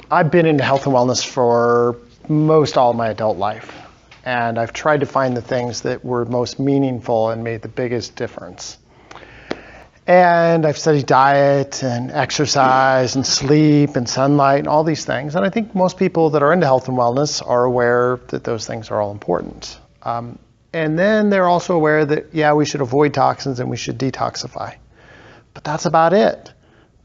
I've been into health and wellness for most all of my adult life, and I've tried to find the things that were most meaningful and made the biggest difference. And I've studied diet and exercise and sleep and sunlight and all these things. And I think most people that are into health and wellness are aware that those things are all important. And then they're also aware that, yeah, we should avoid toxins and we should detoxify. But that's about it.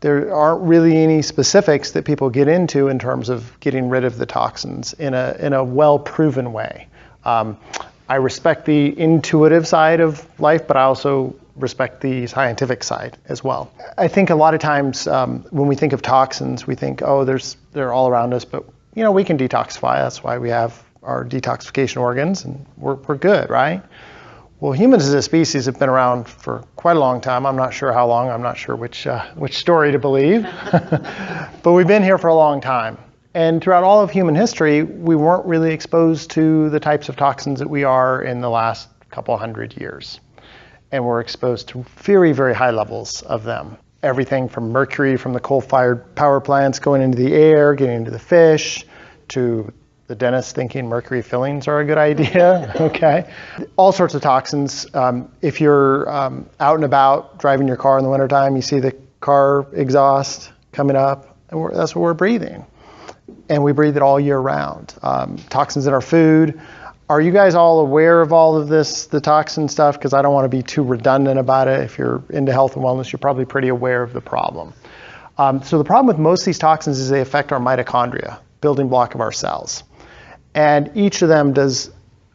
There aren't really any specifics that people get into in terms of getting rid of the toxins in a well-proven way. I respect the intuitive side of life, but I also respect the scientific side as well. I think a lot of times when we think of toxins, we think, oh, they're all around us, but we can detoxify. That's why we have our detoxification organs, and we're good, right? Well, humans as a species have been around for quite a long time. I'm not sure how long. I'm not sure which story to believe. But we've been here for a long time. And throughout all of human history, we weren't really exposed to the types of toxins that we are in the last couple hundred years. And we're exposed to very, very high levels of them. Everything from mercury from the coal-fired power plants going into the air, getting into the fish, to the dentist thinking mercury fillings are a good idea, okay? All sorts of toxins. If you're out and about driving your car in the wintertime, you see the car exhaust coming up, and that's what we're breathing. And we breathe it all year round. Toxins in our food. Are you guys all aware of all of this, the toxin stuff? Because I don't want to be too redundant about it. If you're into health and wellness, you're probably pretty aware of the problem. So the problem with most of these toxins is they affect our mitochondria, building block of our cells. And each of them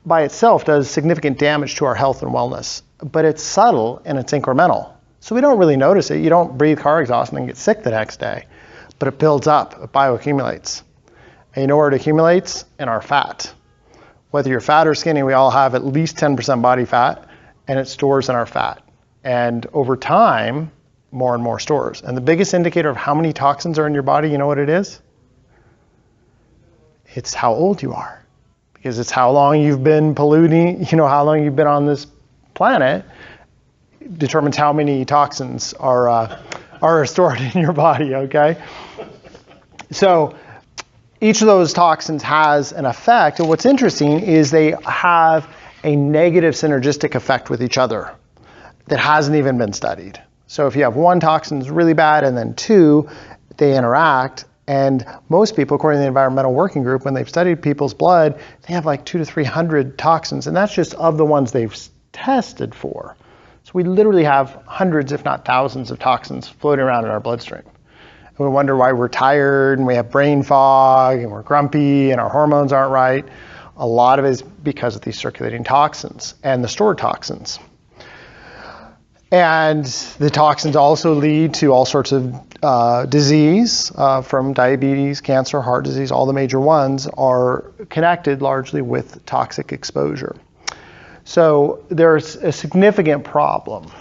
by itself does significant damage to our health and wellness. But it's subtle and it's incremental. So we don't really notice it. You don't breathe car exhaust and then get sick the next day. But it builds up, it bioaccumulates. And you know where it accumulates? In our fat. Whether you're fat or skinny, we all have at least 10% body fat, and it stores in our fat. And over time, more and more stores. And the biggest indicator of how many toxins are in your body, you know what it is? It's how old you are. Because it's how long you've been polluting, how long you've been on this planet determines how many toxins are stored in your body, okay? So each of those toxins has an effect, and what's interesting is they have a negative synergistic effect with each other that hasn't even been studied. So if you have one toxin that's really bad and then two, they interact, and most people, according to the Environmental Working Group, when they've studied people's blood, they have like 200 to 300 toxins, and that's just of the ones they've tested for. So we literally have hundreds, if not thousands, of toxins floating around in our bloodstream. And we wonder why we're tired and we have brain fog and we're grumpy and our hormones aren't right. A lot of it is because of these circulating toxins and the stored toxins. And the toxins also lead to all sorts of disease, from diabetes, cancer, heart disease. All the major ones are connected largely with toxic exposure. So there's a significant problem.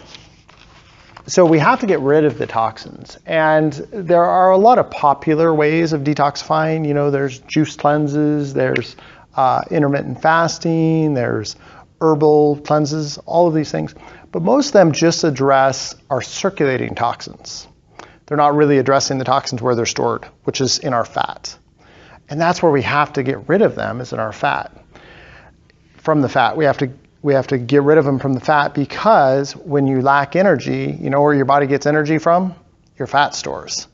So we have to get rid of the toxins. And there are a lot of popular ways of detoxifying. There's juice cleanses, there's intermittent fasting, there's herbal cleanses, all of these things. But most of them just address our circulating toxins. They're not really addressing the toxins where they're stored, which is in our fat. And that's where we have to get rid of them, is in our fat. From the fat, we have to get rid of them from the fat, because when you lack energy, you know where your body gets energy from? Your fat stores.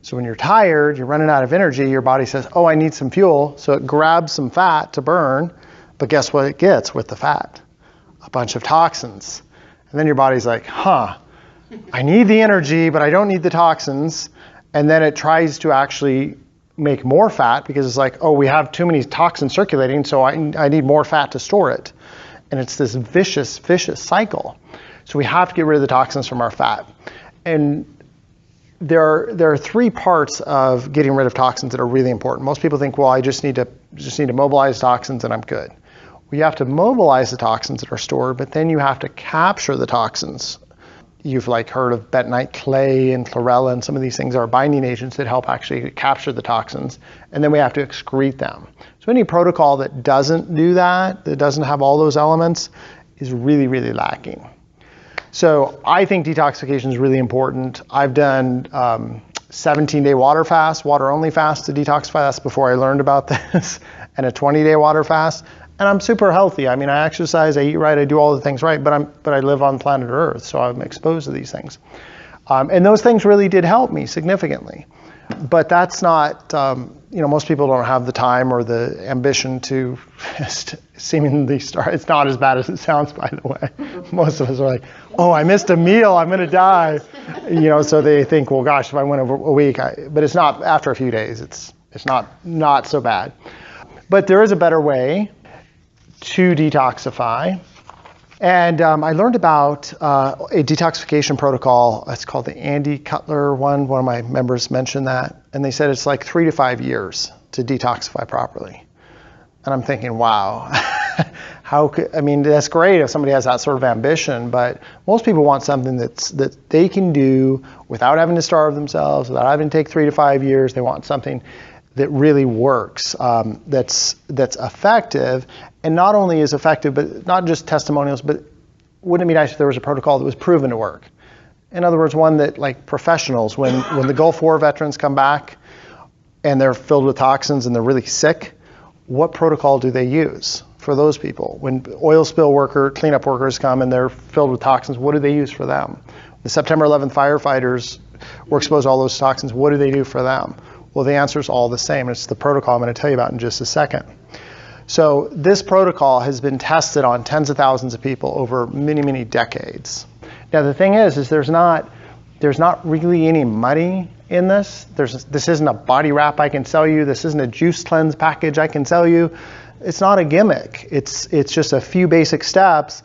So when you're tired, you're running out of energy, your body says, oh, I need some fuel. So it grabs some fat to burn, but guess what it gets with the fat? A bunch of toxins. And then your body's like, I need the energy, but I don't need the toxins. And then it tries to actually make more fat, because it's like, oh, we have too many toxins circulating, so I need more fat to store it. And it's this vicious cycle. So we have to get rid of the toxins from our fat. And there are three parts of getting rid of toxins that are really important. Most people think, well, I just need to mobilize toxins and I'm good. Well, you have to mobilize the toxins that are stored, but then you have to capture the toxins. You've heard of bentonite clay and chlorella, and some of these things are binding agents that help actually capture the toxins. And then we have to excrete them. So any protocol that doesn't do that doesn't have all those elements, is really, really lacking. So I think detoxification is really important. I've done 17-day water fast, water only fast to detoxify. That's before I learned about this, and a 20-day water fast. And I'm super healthy. I mean, I exercise, I eat right, I do all the things right, but I live on planet Earth, so I'm exposed to these things. And those things really did help me significantly. But that's not, most people don't have the time or the ambition to seemingly start. It's not as bad as it sounds, by the way. Most of us are like, oh, I missed a meal, I'm going to die. So they think, well, gosh, if I went over a week, but it's not after a few days. It's not so bad. But there is a better way to detoxify. And I learned about a detoxification protocol. It's called the Andy Cutler one. One of my members mentioned that. And they said it's like 3 to 5 years to detoxify properly. And I'm thinking, wow, that's great if somebody has that sort of ambition, but most people want something that they can do without having to starve themselves, without having to take 3 to 5 years. They want something that really works, that's effective, and not only is effective, but not just testimonials, but wouldn't it be nice if there was a protocol that was proven to work? In other words, one that, like professionals, when the Gulf War veterans come back and they're filled with toxins and they're really sick, what protocol do they use for those people? When oil spill cleanup workers come and they're filled with toxins, what do they use for them? The September 11th firefighters were exposed to all those toxins, what do they do for them? Well, the answer is all the same. It's the protocol I'm going to tell you about in just a second. So this protocol has been tested on tens of thousands of people over many, many decades. Now, the thing is there's not really any money in this. This isn't a body wrap I can sell you. This isn't a juice cleanse package I can sell you. It's not a gimmick. It's just a few basic steps,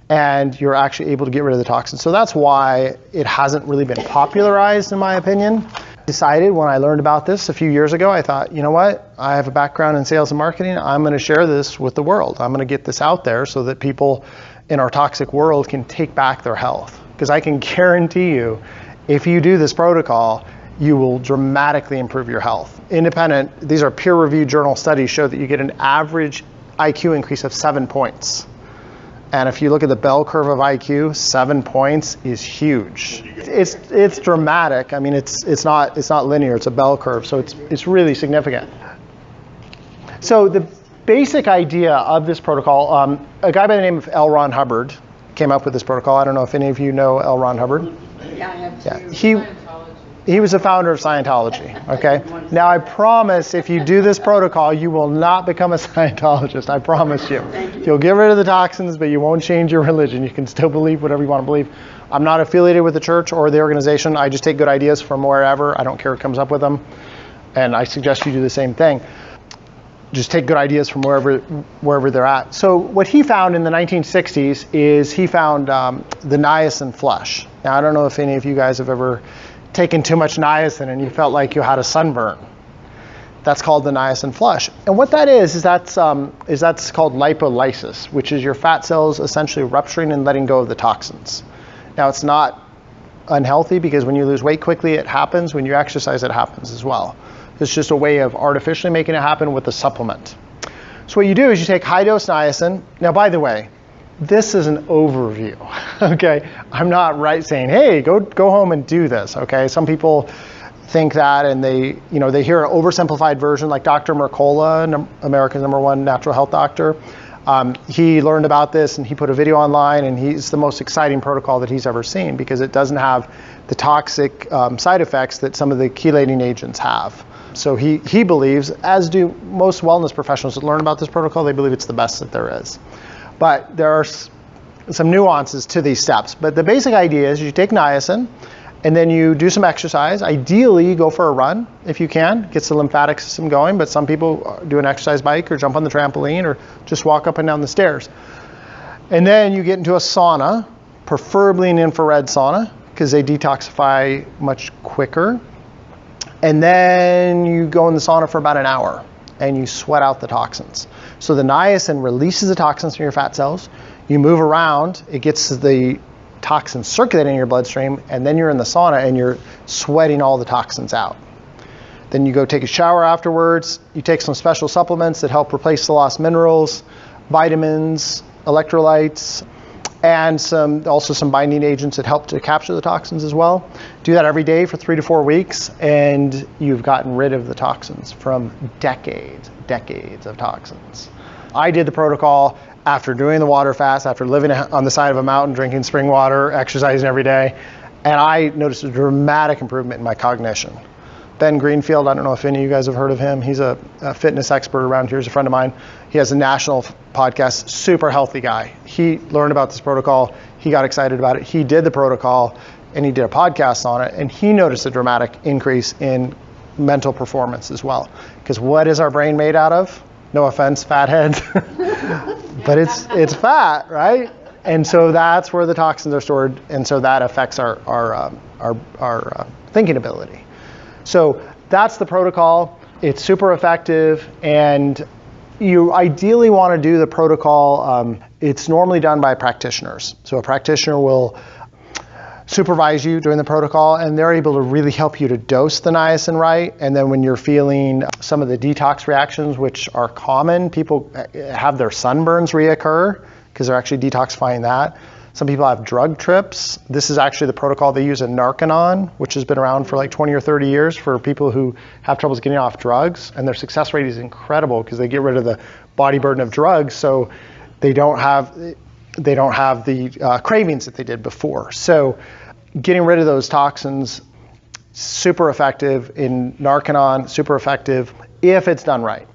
and you're actually able to get rid of the toxins. So that's why it hasn't really been popularized, in my opinion. Decided when I learned about this a few years ago, I thought, you know what? I have a background in sales and marketing. I'm going to share this with the world. I'm going to get this out there so that people in our toxic world can take back their health. Because I can guarantee you, if you do this protocol, you will dramatically improve your health. These are peer-reviewed journal studies show that you get an average IQ increase of 7 points. And if you look at the bell curve of IQ, 7 points is huge. It's dramatic. I mean, it's not linear. It's a bell curve, so it's really significant. So the basic idea of this protocol, a guy by the name of L. Ron Hubbard came up with this protocol. I don't know if any of you know L. Ron Hubbard. Yeah, I have two. He was the founder of Scientology, okay? Now, I promise if you do this protocol, you will not become a Scientologist. I promise you. You'll get rid of the toxins, but you won't change your religion. You can still believe whatever you want to believe. I'm not affiliated with the church or the organization. I just take good ideas from wherever. I don't care who comes up with them. And I suggest you do the same thing. Just take good ideas from wherever they're at. So what he found in the 1960s is he found the niacin flush. Now, I don't know if any of you guys have ever taken too much niacin and you felt like you had a sunburn. That's called the niacin flush. And what that is that's called lipolysis, which is your fat cells essentially rupturing and letting go of the toxins. Now, it's not unhealthy because when you lose weight quickly, it happens. When you exercise, it happens as well. It's just a way of artificially making it happen with a supplement. So what you do is you take high-dose niacin. Now, by the way, this is an overview, okay? I'm not saying, hey, go home and do this, okay? Some people think that and they hear an oversimplified version like Dr. Mercola, America's #1 natural health doctor. He learned about this and he put a video online, and it's the most exciting protocol that he's ever seen because it doesn't have the toxic side effects that some of the chelating agents have. So he believes, as do most wellness professionals that learn about this protocol, they believe it's the best that there is. But there are some nuances to these steps. But the basic idea is you take niacin, and then you do some exercise. Ideally, go for a run if you can. Gets the lymphatic system going. But some people do an exercise bike or jump on the trampoline or just walk up and down the stairs. And then you get into a sauna, preferably an infrared sauna, because they detoxify much quicker. And then you go in the sauna for about an hour, and you sweat out the toxins. So the niacin releases the toxins from your fat cells. You move around, it gets the toxins circulating in your bloodstream, and then you're in the sauna and you're sweating all the toxins out. Then you go take a shower afterwards. You take some special supplements that help replace the lost minerals, vitamins, electrolytes, and also some binding agents that help to capture the toxins as well. Do that every day for 3 to 4 weeks, and you've gotten rid of the toxins from decades of toxins. I did the protocol after doing the water fast, after living on the side of a mountain, drinking spring water, exercising every day, and I noticed a dramatic improvement in my cognition. Ben Greenfield, I don't know if any of you guys have heard of him. He's a fitness expert around here. He's a friend of mine. He has a national podcast, super healthy guy. He learned about this protocol. He got excited about it. He did the protocol, and he did a podcast on it, and he noticed a dramatic increase in mental performance as well. Because what is our brain made out of? No offense, fatheads. But it's fat, right? And so that's where the toxins are stored, and so that affects our thinking ability. So that's the protocol. It's super effective, and you ideally want to do the protocol. It's normally done by practitioners. So a practitioner will supervise you during the protocol, and they're able to really help you to dose the niacin right. And then when you're feeling some of the detox reactions, which are common, people have their sunburns reoccur because they're actually detoxifying that. Some people have drug trips. This is actually the protocol they use in Narconon, which has been around for like 20 or 30 years for people who have troubles getting off drugs. And their success rate is incredible because they get rid of the body burden of drugs, so they don't have the cravings that they did before. So getting rid of those toxins, super effective in Narconon, super effective if it's done right.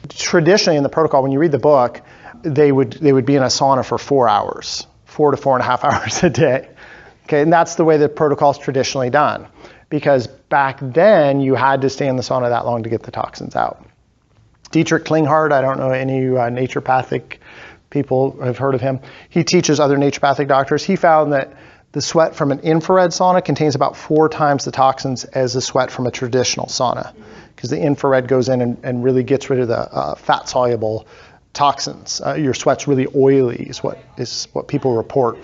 Traditionally in the protocol, when you read the book, they would be in a sauna for 4 hours. 4 to 4.5 hours a day. Okay, and that's the way the protocol is traditionally done. Because back then, you had to stay in the sauna that long to get the toxins out. Dietrich Klinghardt, I don't know any naturopathic people have heard of him. He teaches other naturopathic doctors. He found that the sweat from an infrared sauna contains about 4 times the toxins as the sweat from a traditional sauna. Because the infrared goes in and really gets rid of the fat-soluble toxins. Your sweat's really oily is what people report.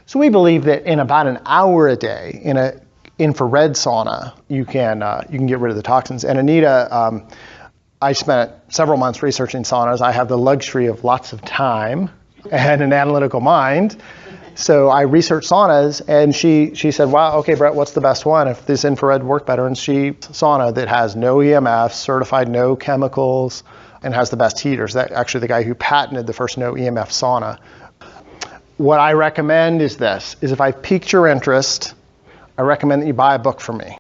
So we believe that in about an hour a day in an infrared sauna, you can get rid of the toxins. And Anita, I spent several months researching saunas. I have the luxury of lots of time and an analytical mind. So I researched saunas, and she said, wow, okay, Brett, what's the best one if this infrared worked better? And sauna that has no EMFs, certified no chemicals, and has the best heaters. That's actually the guy who patented the first no EMF sauna. What I recommend is if I've piqued your interest, I recommend that you buy a book from me.